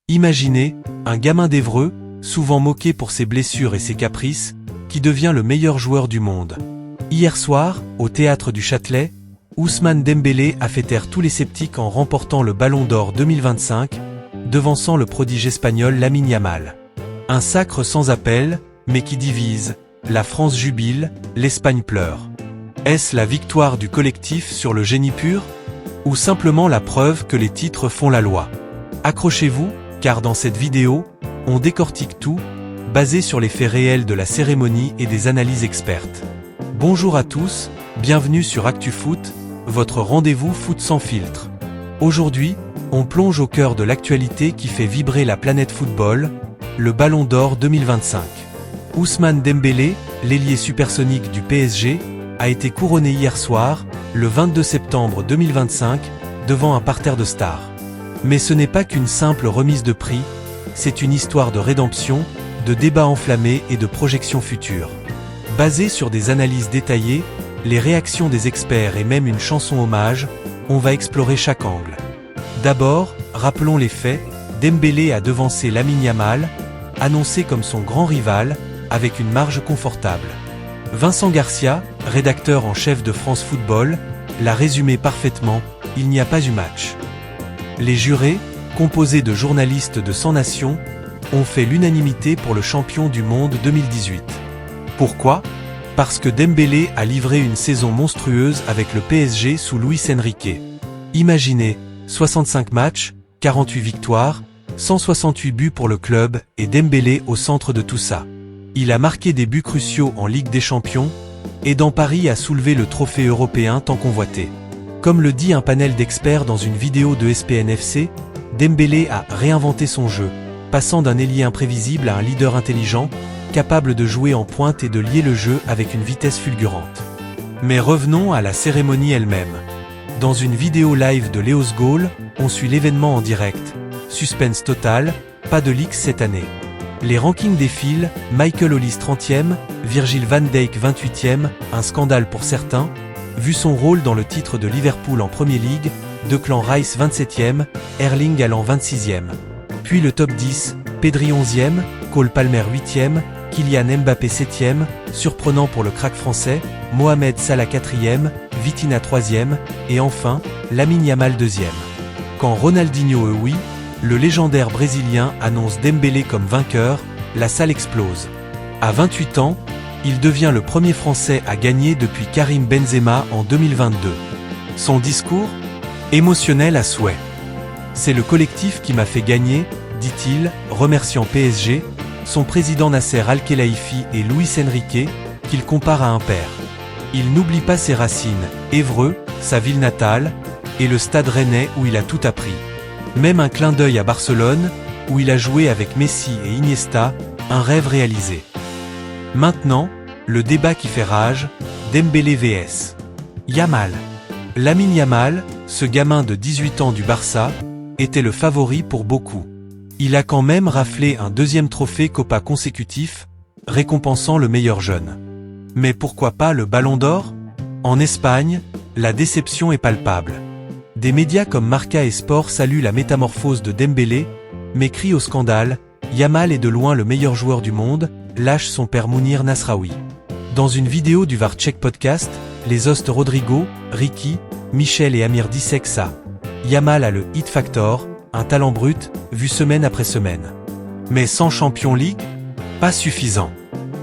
Imaginez, un gamin d'Évreux, souvent moqué pour ses blessures et ses caprices, qui devient le meilleur joueur du monde. Hier soir, au théâtre du Châtelet, Ousmane Dembélé a fait taire tous les sceptiques en remportant le Ballon d'Or 2025, devançant le prodige espagnol Lamine Yamal. Un sacre sans appel, mais qui divise, la France jubile, l'Espagne pleure. Est-ce la victoire du collectif sur le génie pur? Ou simplement la preuve que les titres font la loi? Accrochez-vous, car dans cette vidéo, on décortique tout, basé sur les faits réels de la cérémonie et des analyses expertes. Bonjour à tous, bienvenue sur ActuFoot, votre rendez-vous foot sans filtre. Aujourd'hui, on plonge au cœur de l'actualité qui fait vibrer la planète football, le Ballon d'Or 2025. Ousmane Dembélé, l'ailier supersonique du PSG, a été couronné hier soir, le 22 septembre 2025, devant un parterre de stars. Mais ce n'est pas qu'une simple remise de prix, c'est une histoire de rédemption, de débats enflammés et de projections futures. Basée sur des analyses détaillées, les réactions des experts et même une chanson hommage, on va explorer chaque angle. D'abord, rappelons les faits, Dembélé a devancé Lamine Yamal, annoncé comme son grand rival, avec une marge confortable. Vincent Garcia, rédacteur en chef de France Football, l'a résumé parfaitement, il n'y a pas eu match. Les jurés, composés de journalistes de 100 nations, ont fait l'unanimité pour le champion du monde 2018. Pourquoi? Parce que Dembélé a livré une saison monstrueuse avec le PSG sous Luis Enrique. Imaginez, 65 matchs, 48 victoires, 168 buts pour le club et Dembélé au centre de tout ça. Il a marqué des buts cruciaux en Ligue des Champions, aidant Paris à soulever le trophée européen tant convoité. Comme le dit un panel d'experts dans une vidéo de ESPN FC, Dembélé a réinventé son jeu, passant d'un ailier imprévisible à un leader intelligent, capable de jouer en pointe et de lier le jeu avec une vitesse fulgurante. Mais revenons à la cérémonie elle-même. Dans une vidéo live de Léos Gaulle, on suit l'événement en direct. Suspense total, pas de leaks cette année. Les rankings défilent, Michael Olise 30e, Virgil van Dijk 28e, un scandale pour certains, vu son rôle dans le titre de Liverpool en Premier League, Declan Rice 27e, Erling Haaland 26e. Puis le top 10, Pedri 11e, Cole Palmer 8e, Kylian Mbappé 7e, surprenant pour le crack français, Mohamed Salah 4e, Vitinha 3e, et enfin, Lamine Yamal 2e. Quand Ronaldinho oui, le légendaire brésilien annonce Dembélé comme vainqueur, la salle explose. À 28 ans, il devient le premier Français à gagner depuis Karim Benzema en 2022. Son discours? Émotionnel à souhait. C'est le collectif qui m'a fait gagner, dit-il, remerciant PSG, son président Nasser Al-Khelaifi et Luis Enrique, qu'il compare à un père. Il n'oublie pas ses racines, Évreux, sa ville natale, et le stade rennais où il a tout appris. Même un clin d'œil à Barcelone, où il a joué avec Messi et Iniesta, un rêve réalisé. Maintenant, le débat qui fait rage, Dembélé vs Yamal. Lamine Yamal, ce gamin de 18 ans du Barça, était le favori pour beaucoup. Il a quand même raflé un deuxième trophée Copa consécutif, récompensant le meilleur jeune. Mais pourquoi pas le Ballon d'Or? En Espagne, la déception est palpable. Des médias comme Marca et Sport saluent la métamorphose de Dembélé, mais crient au scandale, Yamal est de loin le meilleur joueur du monde, lâche son père Mounir Nasraoui. Dans une vidéo du VAR Check Podcast, les hostes Rodrigo, Ricky, Michel et Amir dissèquent ça. Yamal a le hit factor, un talent brut, vu semaine après semaine. Mais sans Champions League? Pas suffisant.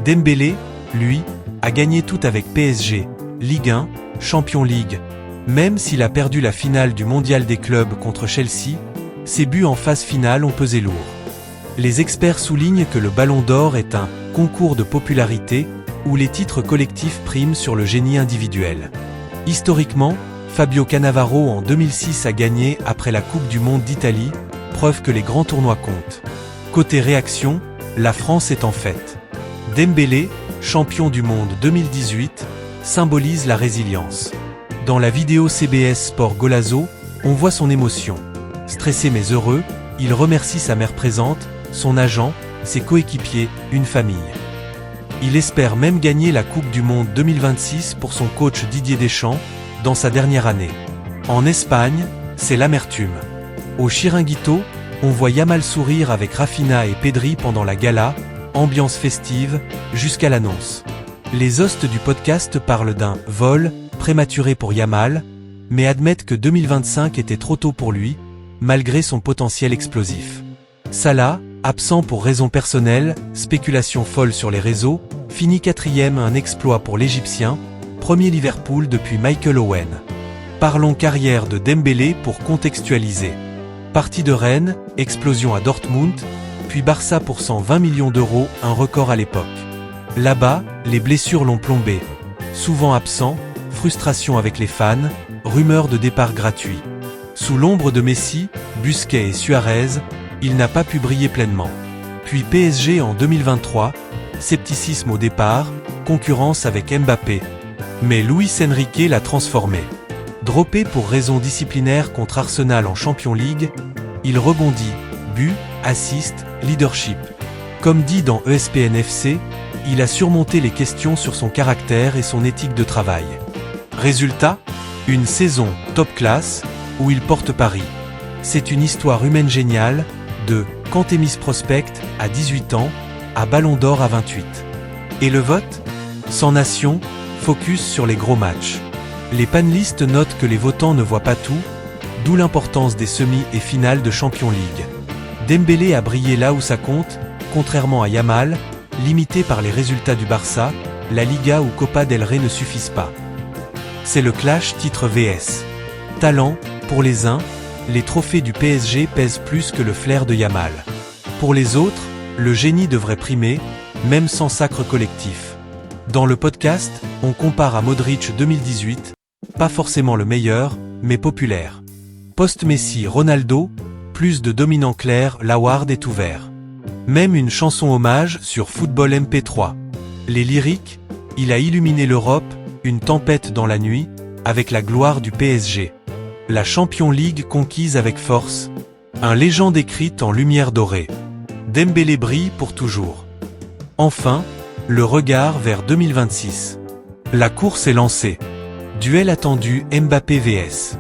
Dembélé, lui, a gagné tout avec PSG, Ligue 1, Champions League. Même s'il a perdu la finale du Mondial des clubs contre Chelsea, ses buts en phase finale ont pesé lourd. Les experts soulignent que le Ballon d'Or est un concours de popularité où les titres collectifs priment sur le génie individuel. Historiquement, Fabio Cannavaro en 2006 a gagné après la Coupe du Monde d'Italie, preuve que les grands tournois comptent. Côté réaction, la France est en fête. Dembélé, champion du monde 2018, symbolise la résilience. Dans la vidéo CBS Sport Golazo, on voit son émotion. Stressé mais heureux, il remercie sa mère présente, son agent, ses coéquipiers, une famille. Il espère même gagner la Coupe du Monde 2026 pour son coach Didier Deschamps, dans sa dernière année. En Espagne, c'est l'amertume. Au Chiringuito, On voit Yamal sourire avec Rafinha et Pedri pendant la gala, ambiance festive, jusqu'à l'annonce. Les hostes du podcast parlent d'un « vol » prématuré pour Yamal, mais admettent que 2025 était trop tôt pour lui, malgré son potentiel explosif. Salah, absent pour raisons personnelles, spéculation folle sur les réseaux, finit 4e, un exploit pour l'Égyptien, premier Liverpool depuis Michael Owen. Parlons carrière de Dembélé pour contextualiser. Parti de Rennes, explosion à Dortmund, puis Barça pour 120 millions d'euros, un record à l'époque. Là-bas, les blessures l'ont plombé. Souvent absent, frustration avec les fans, rumeurs de départ gratuit. Sous l'ombre de Messi, Busquets et Suarez, il n'a pas pu briller pleinement. Puis PSG en 2023, scepticisme au départ, concurrence avec Mbappé. Mais Luis Enrique l'a transformé. Droppé pour raisons disciplinaires contre Arsenal en Champions League, il rebondit, but, assist, leadership. Comme dit dans ESPN FC, il a surmonté les questions sur son caractère et son éthique de travail. Résultat, une saison top class, où il porte Paris. C'est une histoire humaine géniale, de Cantémis Prospect à 18 ans, à Ballon d'Or à 28. Et le vote ? Sans nation, focus sur les gros matchs. Les panélistes notent que les votants ne voient pas tout, d'où l'importance des semis et finales de Champions League. Dembélé a brillé là où ça compte, contrairement à Yamal, limité par les résultats du Barça, la Liga ou Copa del Rey ne suffisent pas. C'est le clash titre vs. Talent, pour les uns, les trophées du PSG pèsent plus que le flair de Yamal. Pour les autres, le génie devrait primer, même sans sacre collectif. Dans le podcast, on compare à Modric 2018, pas forcément le meilleur, mais populaire. Post-Messi Ronaldo, plus de dominant clair, l'award est ouvert. Même une chanson hommage sur Football MP3. Les lyriques, il a illuminé l'Europe, une tempête dans la nuit, avec la gloire du PSG. La Champions League conquise avec force. Un légende écrite en lumière dorée. Dembélé brille pour toujours. Enfin, le regard vers 2026. La course est lancée. Duel attendu Mbappé vs.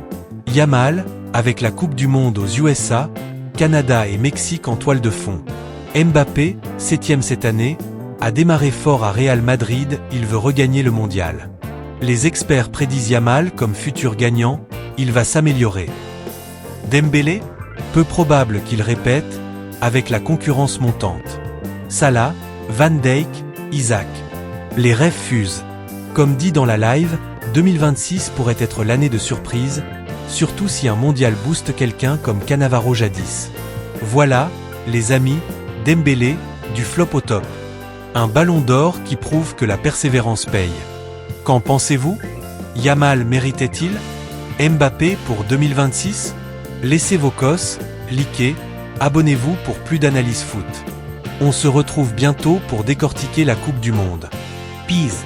Yamal, avec la Coupe du Monde aux USA, Canada et Mexique en toile de fond. Mbappé, 7e cette année, a démarré fort à Real Madrid, il veut regagner le mondial. Les experts prédisent Yamal comme futur gagnant, il va s'améliorer. Dembélé, peu probable qu'il répète, avec la concurrence montante. Salah, Van Dijk, Isaac. Les rêves fusent. Comme dit dans la live, 2026 pourrait être l'année de surprise, surtout si un mondial booste quelqu'un comme Cannavaro jadis. Voilà, les amis, Dembélé, du flop au top. Un ballon d'or qui prouve que la persévérance paye. Qu'en pensez-vous ? Yamal méritait-il ? Mbappé pour 2026 ? Laissez vos cosses, likez, abonnez-vous pour plus d'analyse foot. On se retrouve bientôt pour décortiquer la Coupe du Monde. Peace.